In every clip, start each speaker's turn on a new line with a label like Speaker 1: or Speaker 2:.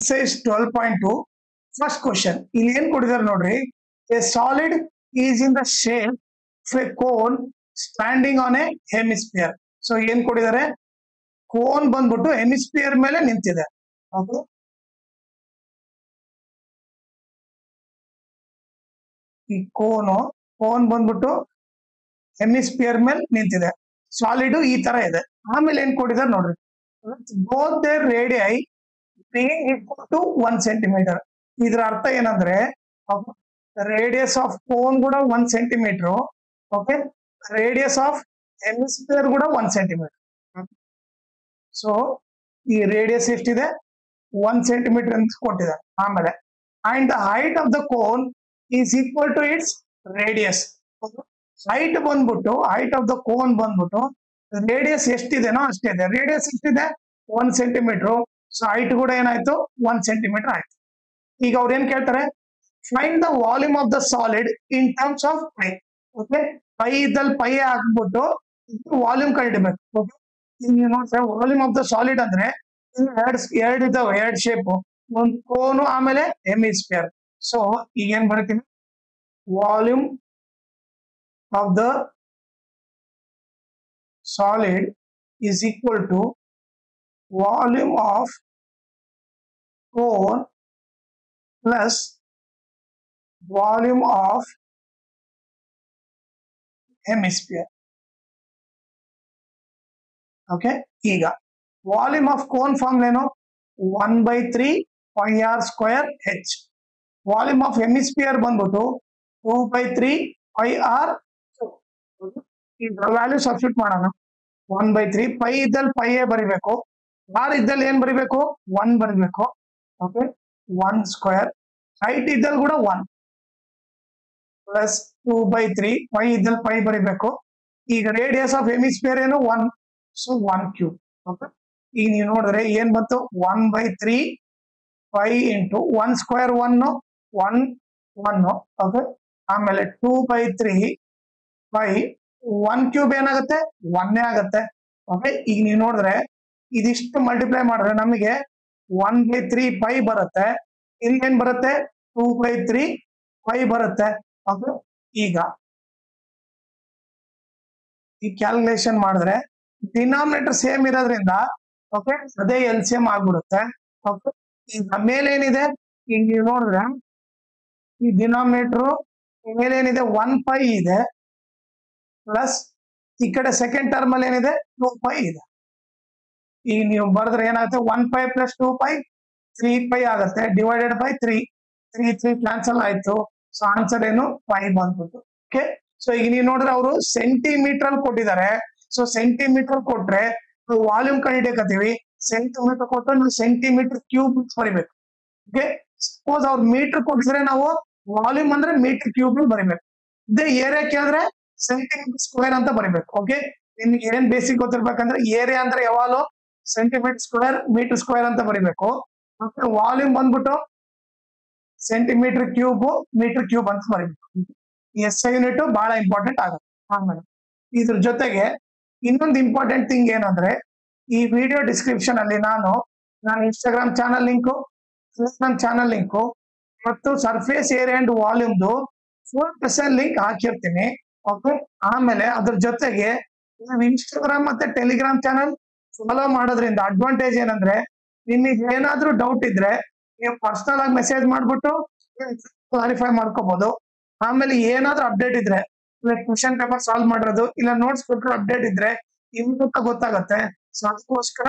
Speaker 1: Exercise 12.2 first question. ಇಲ್ಲಿ ಏನ್ ಕೊಟ್ಟಿದ್ದಾರೆ ನೋಡ್ರಿ. A solid is in the shape of a cone standing on a hemisphere. So ಏನ್ ಕೊಟ್ಟಿದ್ದಾರೆ, ಕೋನ್ ಬಂದ್ಬಿಟ್ಟು ಹೆಮಿಸ್ಫಿಯರ್ ಮೇಲೆ ನಿಂತಿದೆ. ಓಕೆ, ಈ ಕೋನ್ ಬಂದ್ಬಿಟ್ಟು ಹೆಮಿಸ್ಫಿಯರ್ ಮೇಲೆ ನಿಂತಿದೆ. ಸಾಲಿಡ್ ಈ ತರ ಇದೆ. ಆಮೇಲೆ ಏನ್ ಕೊಟ್ಟಿದ್ದಾರೆ ನೋಡ್ರಿ, both their radii being equal to 1 centimetre. ಇದರ ಅರ್ಥ ಏನಂದ್ರೆ ರೇಡಿಯಸ್ ಆಫ್ ಕೋನ್ ಕೂಡ 1 centimetre. Okay, radius of hemisphere ಕೂಡ 1 ಸೆಂಟಿಮೀಟರ್. ಸೊ ಈ ರೇಡಿಯಸ್ ಎಷ್ಟಿದೆ, 1 ಸೆಂಟಿಮೀಟರ್ ಅಂತ ಕೊಟ್ಟಿದ್ದಾರೆ. ಆಮೇಲೆ and the height of the cone is equal to its radius. Height of the cone ಬಂದ್ಬಿಟ್ಟು ರೇಡಿಯಸ್ ಎಷ್ಟಿದೆನೋ ಅಷ್ಟಿದೆ. ರೇಡಿಯಸ್ ಎಷ್ಟಿದೆ, 1 ಸೆಂಟಿಮೀಟರ್. ಸೊ ಹೈಟ್ ಕೂಡ ಏನಾಯ್ತು, 1 ಸೆಂಟಿಮೀಟರ್ ಆಯ್ತು. ಈಗ ಅವ್ರು ಏನ್ ಕೇಳ್ತಾರೆ, find the volume of the solid in terms of pi. Okay, pi ಇದ್ದಲ್ಲಿ ಪೈ ಹಾಕ್ಬಿಟ್ಟು ವಾಲ್ಯೂಮ್ ಕಂಡಿಡ್ಬೇಕು. ಓಕೆ, ನೀವು ನೋಡ್ತಾರೆ ವಾಲ್ಯೂಮ್ ಆಫ್ ದ ಸಾಲಿಡ್ ಅಂದ್ರೆ ಎರಡು ಇದಾವೆ, ಎರಡು ಶೇಪ್, ಒಂದು ಕೋನು ಆಮೇಲೆ ಹೆಮಿಸ್ಫಿಯರ್. ಸೊ ಈಗ ಏನ್ ಬರ್ತೀನಿ, volume of the solid is equal to volume of cone plus volume of hemisphere. Okay, ಈಗ ವಾಲ್ಯೂಮ್ ಆಫ್ ಕೋನ್ ಫಾರ್ಮ್ ಏನು, 1/3 pi r square h. Volume of hemisphere ಬಂದ್ಬಿಟ್ಟು 2/3 pi r. ಈಗ value substitute ಮಾಡೋಣ. 1/3 pi ಇದ್ದಲ್ಲಿ pi ಬರಿಬೇಕು, R ಇದ್ದಲ್ಲಿ ಏನ್ ಬರಿಬೇಕು, 1 ಬರಿಬೇಕು. Okay, 1 square. ಹೈಟ್ ಇದ್ದಲ್ಲಿ ಕೂಡ 1 ಪ್ಲಸ್ 2/3 ಪೈ ಇದ್ದಲ್ಲಿ ಪೈ ಬರಿಬೇಕು. ಈಗ ರೇಡಿಯಸ್ ಆಫ್ ಹೆಮಿಸ್ಫಿಯರ್ ಏನು, 1. So 1 cube. ಓಕೆ, ಈಗ ನೀವು ನೋಡಿದ್ರೆ ಏನ್ ಬಂತು, 1/3 ಪೈ ಇಂಟು 1 ಸ್ಕ್ವೇರ್ 1 1. ಓಕೆ, ಆಮೇಲೆ 2/3 ಪೈ 1 ಕ್ಯೂಬ್ ಏನಾಗುತ್ತೆ, 1 ಆಗುತ್ತೆ. ಓಕೆ, ಈಗ ನೀವು ನೋಡಿದ್ರೆ ಇದಿಷ್ಟು ಮಲ್ಟಿಪ್ಲೈ ಮಾಡಿದ್ರೆ ನಮಗೆ 1/3 ಪೈ ಬರುತ್ತೆ. ಇಲ್ಲಿ ಏನ್ ಬರುತ್ತೆ, 2/3 ಪೈ ಬರುತ್ತೆ. ಓಕೆ, ಈಗ ಈ ಕ್ಯಾಲ್ಕುಲೇಷನ್ ಮಾಡಿದ್ರೆ ಡಿನಾಮಿನೇಟರ್ ಸೇಮ್ ಇರೋದ್ರಿಂದ ಓಕೆ ಅದೇ LCM ಆಗ್ಬಿಡುತ್ತೆ. ಓಕೆ, ಈಗ ಮೇಲೆ ಏನಿದೆ, ಈಗ ನೀವು ನೋಡಿದ್ರೆ ಈ ಡಿನಾಮಿನೇಟರ್ ಮೇಲೆ ಏನಿದೆ 1 ಪೈ ಇದೆ, ಪ್ಲಸ್ ಈ ಕಡೆ ಸೆಕೆಂಡ್ ಟರ್ಮ್ ಅಲ್ಲಿ ಏನಿದೆ 2 ಪೈ ಇದೆ. ಈಗ ನೀವು ಬರೆದ್ರೆ ಏನಾಗುತ್ತೆ, 1 ಪೈ ಪ್ಲಸ್ 2 ಪೈ 3 ಪೈ ಆಗುತ್ತೆ. ಡಿವೈಡೆಡ್ ಬೈ 3 ಕ್ಯಾನ್ಸಲ್ ಆಯ್ತು. ಸೊ ಆನ್ಸರ್ ಏನು, 5 ಬಂದ್ಬಿಟ್ಟು. ಓಕೆ, ಸೊ ಈಗ ನೀವು ನೋಡಿದ್ರೆ ಅವರು ಸೆಂಟಿಮೀಟರ್ ಅಲ್ಲಿ ಕೊಟ್ಟಿದ್ದಾರೆ. ಸೊ ಸೆಂಟಿಮೀಟರ್ ಕೊಟ್ರೆ ವಾಲ್ಯೂಮ್ ಕಂಡಿಡಿಯಕತ್ತೀವಿ. ಸೆಂಟಿಮೀಟರ್ ಕೊಟ್ಟರೆ ನಾವು ಸೆಂಟಿಮೀಟರ್ ಕ್ಯೂಬ್ ಬರಿಬೇಕು. ಓಕೆ, ಸಪೋಸ್ ಅವ್ರು ಮೀಟರ್ ಕೊಟ್ಟಿದ್ರೆ ನಾವು ವಾಲ್ಯೂಮ್ ಅಂದ್ರೆ ಮೀಟರ್ ಕ್ಯೂಬ್ ಬರಿಬೇಕು. ಇದೇ ಏರಿಯಾ ಕೇಳಿದ್ರೆ ಸೆಂಟಿಮೀಟರ್ ಸ್ಕ್ವೇರ್ ಅಂತ ಬರಿಬೇಕು. ಓಕೆ, ನಿಮ್ಗೆ ಏನ್ ಬೇಸಿಕ್ ಗೊತ್ತಿರ್ಬೇಕಂದ್ರೆ ಏರಿಯಾ ಅಂದ್ರೆ ಯಾವಾಗಲೂ ಸೆಂಟಿಮೀಟರ್ ಸ್ಕ್ವೇರ್ ಮೀಟರ್ ಸ್ಕ್ವೇರ್ ಅಂತ ಬರಿಬೇಕು. ಮತ್ತೆ ವಾಲ್ಯೂಮ್ ಬಂದ್ಬಿಟ್ಟು ಸೆಂಟಿಮೀಟರ್ ಕ್ಯೂಬ್ ಮೀಟರ್ ಕ್ಯೂಬ್ ಅಂತ ಬರಿಬೇಕು. SI ಯೂನಿಟ್ ಬಹಳ ಇಂಪಾರ್ಟೆಂಟ್ ಆಗುತ್ತೆ. ಆಮೇಲೆ ಇದ್ರ ಜೊತೆಗೆ ಇನ್ನೊಂದು ಇಂಪಾರ್ಟೆಂಟ್ ಥಿಂಗ್ ಏನಂದ್ರೆ, ಈ ವಿಡಿಯೋ ಡಿಸ್ಕ್ರಿಪ್ಷನ್ ಅಲ್ಲಿ ನಾನು ಇನ್ಸ್ಟಾಗ್ರಾಮ್ ಚಾನಲ್ ಲಿಂಕು, ನನ್ನ ಚಾನಲ್ ಲಿಂಕು ಮತ್ತು ಸರ್ಫೇಸ್ ಏರಿಯಾ ಅಂಡ್ ವಾಲ್ಯೂಮ್ದು ಫುಲ್ ಪರ್ಸನ್ ಲಿಂಕ್ ಹಾಕಿರ್ತೀನಿ. ಓಕೆ, ಆಮೇಲೆ ಅದ್ರ ಜೊತೆಗೆ ನೀವು ಇನ್ಸ್ಟಾಗ್ರಾಮ್ ಮತ್ತೆ ಟೆಲಿಗ್ರಾಮ್ ಚಾನಲ್ ಫಾಲೋ ಮಾಡೋದ್ರಿಂದ ಅಡ್ವಾಂಟೇಜ್ ಏನಂದ್ರೆ, ನಿಮಗೆ ಏನಾದ್ರೂ ಡೌಟ್ ಇದ್ರೆ ನೀವು ಪರ್ಸನಲ್ ಆಗಿ ಮೆಸೇಜ್ ಮಾಡ್ಬಿಟ್ಟು ಕ್ಲಾರಿಫೈ ಮಾಡ್ಕೋಬಹುದು. ಆಮೇಲೆ ಏನಾದ್ರೂ ಅಪ್ಡೇಟ್ ಇದ್ರೆ, ಕ್ವಶನ್ ಪೇಪರ್ ಸಾಲ್ವ್ ಮಾಡಿರೋದು ಇಲ್ಲ ನೋಟ್ಸ್ ಕೊಟ್ಟರು ಅಪ್ಡೇಟ್ ಇದ್ರೆ ಇಮ್ಮಿಡಿಯೇಟ್ ಗೊತ್ತಾಗುತ್ತೆ. ಸೊ ಅದಕ್ಕೋಸ್ಕರ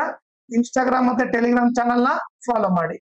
Speaker 1: ಇನ್ಸ್ಟಾಗ್ರಾಮ್ ಮತ್ತೆ ಟೆಲಿಗ್ರಾಮ್ ಚಾನಲ್ ನ ಫಾಲೋ ಮಾಡಿ.